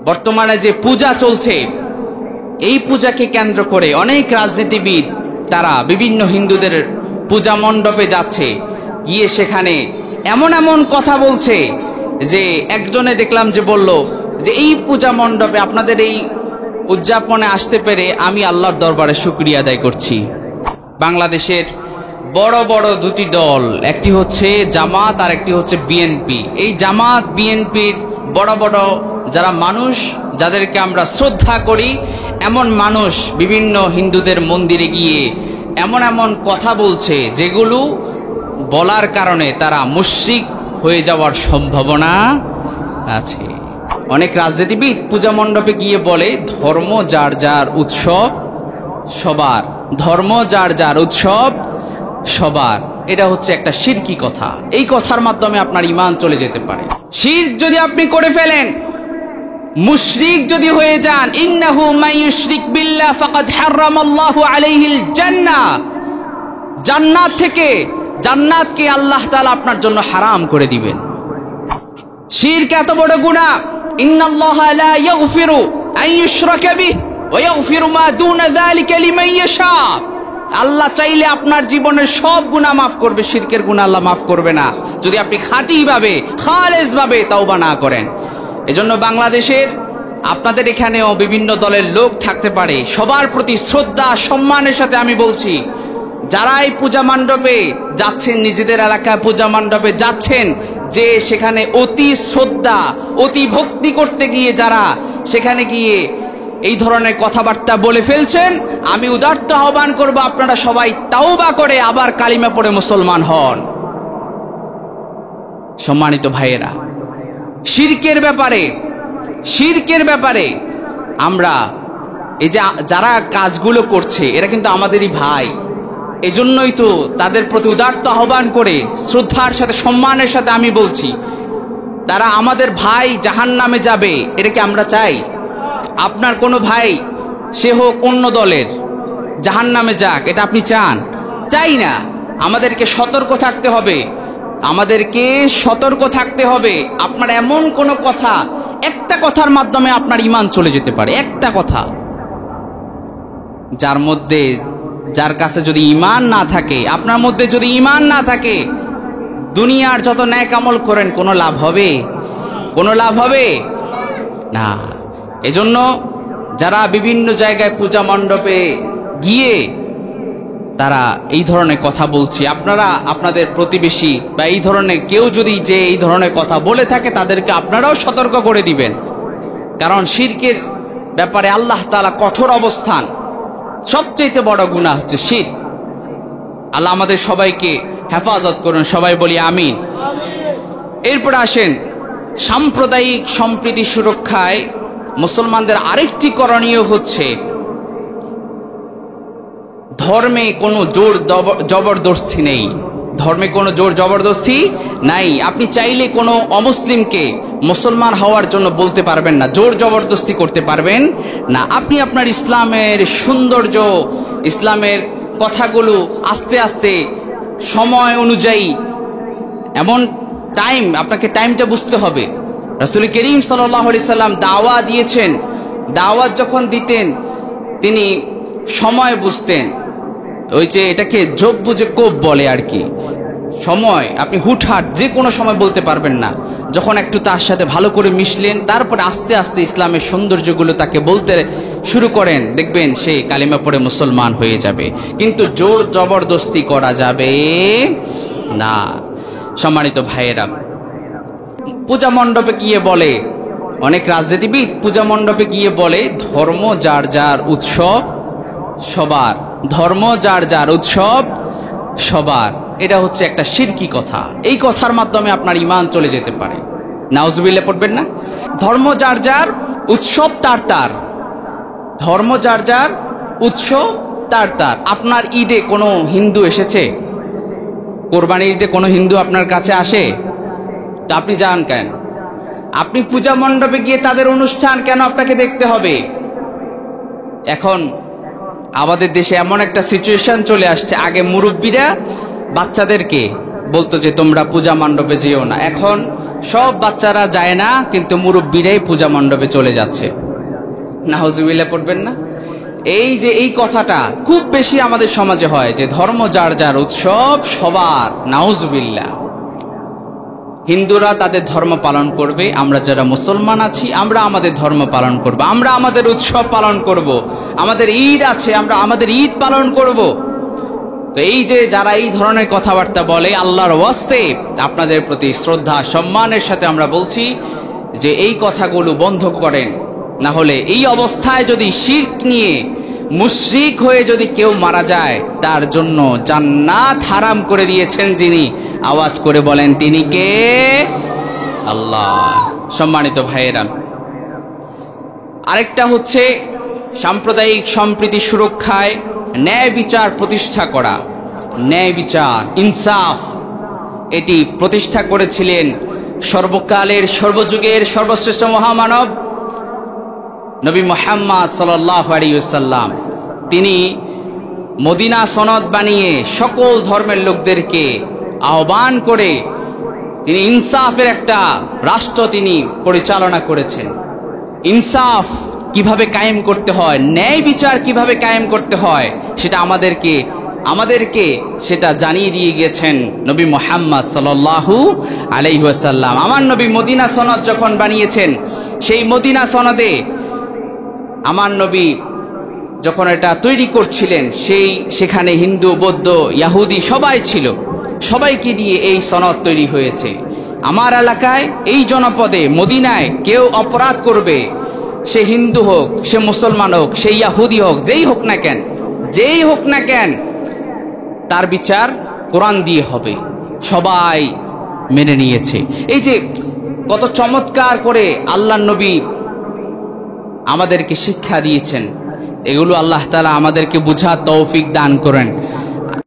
বর্তমানে যে পূজা চলছে, এই পূজাকে কেন্দ্র করে অনেক রাজনীতিবিদ তারা বিভিন্ন হিন্দুদের পূজা মণ্ডপে যাচ্ছে, গিয়ে সেখানে এমন এমন কথা বলছে যে একজনে দেখলাম যে বলল যে এই পূজা মণ্ডপে আপনাদের এই উদযাপনে আসতে পেরে আমি আল্লাহর দরবারে শুকরিয়া আদায় করছি। বাংলাদেশের বড় বড় দুটি দল, একটি হচ্ছে জামাত আর একটি হচ্ছে বিএনপি। এই জামাত বিএনপির বড় বড় যারা মানুষ, যাদেরকে আমরা শ্রদ্ধা করি, এমন মানুষ বিভিন্ন হিন্দুদের মন্দিরে গিয়ে এমন এমন কথা বলছে যেগুলো বলার কারণে তারা মুশরিক হয়ে যাওয়ার সম্ভাবনা আছে। অনেক রাজনীতিবিদ পূজা মণ্ডপে গিয়ে বলে ধর্ম যার যার উৎসব সবার, ধর্ম যার যার উৎসব সবার। এটা হচ্ছে একটা শিরকি কথা। এই কথার মাধ্যমে আপনার ঈমান চলে যেতে পারে। শিরক যদি আপনি করে ফেলেন, মুশরিক যদি হয়ে যান, ইন্নাহু মাইয়ুশরিক বিল্লাহ ফাকাদ হারামাল্লাহু আলাইহিল জান্নাহ, জান্নাতকে আল্লাহ তাআলা আপনার জন্য হারাম করে দিবেন। শিরক এত বড় গুনাহ, ইন্নাল্লাহা লা ইয়াগফিরু আন ইউশরাকা বিহি ওয়া ইয়াগফিরু মা দুনা যালিকা লিমান ইয়াশা। আল্লাহ চাইলে আপনার জীবনের সব গুনাহ মাফ করবে, শিরকের গুনাহ আল্লাহ মাফ করবে না যদি আপনি খাঁটিভাবে খালেসভাবে তাওবা না করেন। এজন্য বাংলাদেশের আপনাদের এখানেও বিভিন্ন দলের লোক থাকতে পারে, সবার প্রতি শ্রদ্ধা সম্মানের সাথে আমি বলছি, যারা এই পূজা মণ্ডপে যাচ্ছেন, নিজেদের এলাকায় পূজা মণ্ডপে যাচ্ছেন, যে সেখানে অতি শ্রদ্ধা অতি ভক্তি করতে গিয়ে যারা সেখানে গিয়ে এই ধরনের কথাবার্তা বলে ফেলছেন, আমি উদাত্ত আহ্বান করব আপনারা সবাই তাওবা করে আবার কালিমা পড়ে মুসলমান হন। সম্মানিত ভাইয়েরা, শিরকের ব্যাপারে আমরা এই যে যারা কাজগুলো করছে এরা কিন্তু আমাদেরই ভাই। এজন্যই তো তাদের প্রতি উদাত্ত আহ্বান করে শ্রদ্ধার সাথে সম্মানের সাথে আমি বলছি, তারা আমাদের ভাই জাহান্নামে যাবে, এটা কি আমরা চাই? আপনার কোনো ভাই সে হোক অন্য দলের জাহান্নামে যাক, এটা আপনি চান? চাই না। আমাদেরকে সতর্ক থাকতে হবে। আপনার এমন কোনো কথা, একটা কথার মাধ্যমে আপনার ঈমান চলে যেতে পারে, একটা কথা। যার কাছে যদি ঈমান না থাকে, আপনার মধ্যে যদি ঈমান না থাকে, দুনিয়ার যত ন্যাক আমল করেন কোনো লাভ হবে না। এজন্য যারা বিভিন্ন জায়গায় পূজা মণ্ডপে গিয়ে তারা এই ধরনের কথা বলছে, আপনারা আপনাদের প্রতিবেশী বা এই ধরনের কেউ যদি যে এই ধরনের কথা বলে থাকে তাদেরকে আপনারাও সতর্ক করে দিবেন। কারণ শিরকের ব্যাপারে আল্লাহ তাআলা কঠোর অবস্থান। সবচেয়ে বড় গুনাহ হচ্ছে শিরক। আল্লাহ আমাদের সবাইকে হেফাজত করুন, সবাই বলি আমিন। এরপর আসেন, সাম্প্রদায়িক সম্প্রীতি সুরক্ষায় মুসলমানদের আরেকটি করণীয় হচ্ছে ধর্মে কোনো জোর জবরদস্তি নেই। ধর্মে কোনো জোর জবরদস্তি নাই। আপনি চাইলে কোনো অমুসলিমকে মুসলমান হওয়ার জন্য বলতে পারবেন না, জোর জবরদস্তি করতে পারবেন না। আপনি আপনার ইসলামের সৌন্দর্য, ইসলামের কথাগুলো আস্তে আস্তে সময় অনুযায়ী, এমন আপনাকে টাইমটা বুঝতে হবে। রাসূল করিম সাল্লাল্লাহু আলাইহি সাল্লাম দাওয়াত দিয়েছেন, দাওয়াত যখন দিতেন তিনি সময় বুঝতেন। ওই যে এটাকে যোগ বুঝে কোপ বলে আর কি। সময় আপনি হুটহাট যে কোনো সময় বলতে পারবেন না। যখন একটু তার সাথে ভালো করে মিশলেন, তারপরে আস্তে আস্তে ইসলামের সৌন্দর্যগুলো তাকে বলতে শুরু করেন, দেখবেন সে কালিমা পড়ে মুসলমান হয়ে যাবে। কিন্তু জোর জবরদস্তি করা যাবে না। সম্মানিত ভাইয়েরা, পূজা মণ্ডপে গিয়ে বলে, অনেক রাজনীতিবিদ পূজা মণ্ডপে গিয়ে বলে ধর্ম যার যার উৎসব সবার, ধর্ম যার যার উৎসব সবার। এটা হচ্ছে একটা শিরকি কথা। এই কথার মাধ্যমে আপনার ঈমান চলে যেতে পারে। নাউজুবিল্লাহ পড়বেন না? ধর্ম যার যার উৎসব তার, ধর্ম যার যার উৎসব তার। আপনার ঈদে কোনো হিন্দু এসেছে? কোরবানির ঈদে কোনো হিন্দু আপনার কাছে আসে? তা আপনি যান কেন? আপনি পূজা মণ্ডপে গিয়ে তাদের অনুষ্ঠান কেন আপনাকে দেখতে হবে? এখন আমাদের দেশে এমন একটা সিচুয়েশন চলে আসছে, আগে মুরব্বীরা বাচ্চাদেরকে বলতো যে তোমরা পূজা মণ্ডপে যেও না, এখন সব বাচ্চারা যায় না, কিন্তু মুরব্বীরাই পূজা মণ্ডপে চলে যাচ্ছে। নাউজুবিল্লাহ পড়বেন না? এই যে এই কথাটা খুব বেশি আমাদের সমাজে হয় যে ধর্ম যার যার উৎসব সবার। নাউজুবিল্লাহ। হিন্দুরা তাদের ধর্ম পালন করবে, আমরা যারা মুসলমান আছি আমরা আমাদের ধর্ম পালন করব, আমরা আমাদের উৎসব পালন করব, আমাদের ঈদ আছে আমরা আমাদের ঈদ পালন করব। তো এই যে যারা এই ধরনের কথাবার্তা বলে, আল্লাহর ওয়াস্তে আপনাদের প্রতি শ্রদ্ধা সম্মানের সাথে আমরা বলছি যে এই কথাগুলো বন্ধ করেন। না হলে এই অবস্থায় যদি শিরক নিয়ে মুশরিক হয়ে যদি কেউ মারা যায়, তার জন্য জান্নাত হারাম করে দিয়েছেন যিনি, আওয়াজ করে বলেন তিনি কে? আল্লাহ। সম্মানিত ভাইয়েরা, আরেকটা হচ্ছে সাম্প্রদায়িক সম্প্রীতি সুরক্ষায় ন্যায় বিচার প্রতিষ্ঠা করা। ন্যায় বিচার, ইনসাফ, এটি প্রতিষ্ঠা করেছিলেন সর্বকালের সর্বযুগের সর্বশ্রেষ্ঠ মহামানব নবী মুহাম্মদ সাল্লাল্লাহু আলাইহি ওয়াসাল্লাম। তিনি মদিনা সনদ বানিয়ে সকল ধর্মের লোকদেরকে আহ্বান করে তিনি ইনসাফের একটা রাষ্ট্র তিনি পরিচালনা করেছেন। ইনসাফ কিভাবে কায়েম করতে হয়, ন্যায় বিচার কিভাবে কায়েম করতে হয়, সেটা আমাদেরকে সেটা জানিয়ে দিয়ে গেছেন নবী মুহাম্মদ সাল্লাল্লাহু আলাইহি ওয়াসাল্লাম। আমার নবী মদিনা সনদ যখন বানিয়েছেন, সেই মদিনা সনদে আমার নবী যখন এটা তৈরি করছিলেন, সেখানে হিন্দু, বৌদ্ধ, ইহুদি সবাই ছিল, সবাইকে দিয়ে এই সনদ তৈরি হয়েছে। আমার এলাকায় এই জনপদে মদিনায় কেউ অপরাধ করবে, সে হিন্দু হোক, সে মুসলমান হোক, সে ইহুদি হোক, যেই হোক না কেন, তার বিচার কোরআন দিয়ে হবে। সবাই মেনে নিয়েছে। এই যে কত চমৎকার করে আল্লাহর নবী আমাদেরকে শিক্ষা দিয়েছেন, এগুলো আল্লাহ তাআলা আমাদেরকে বুঝার তৌফিক দান করেন।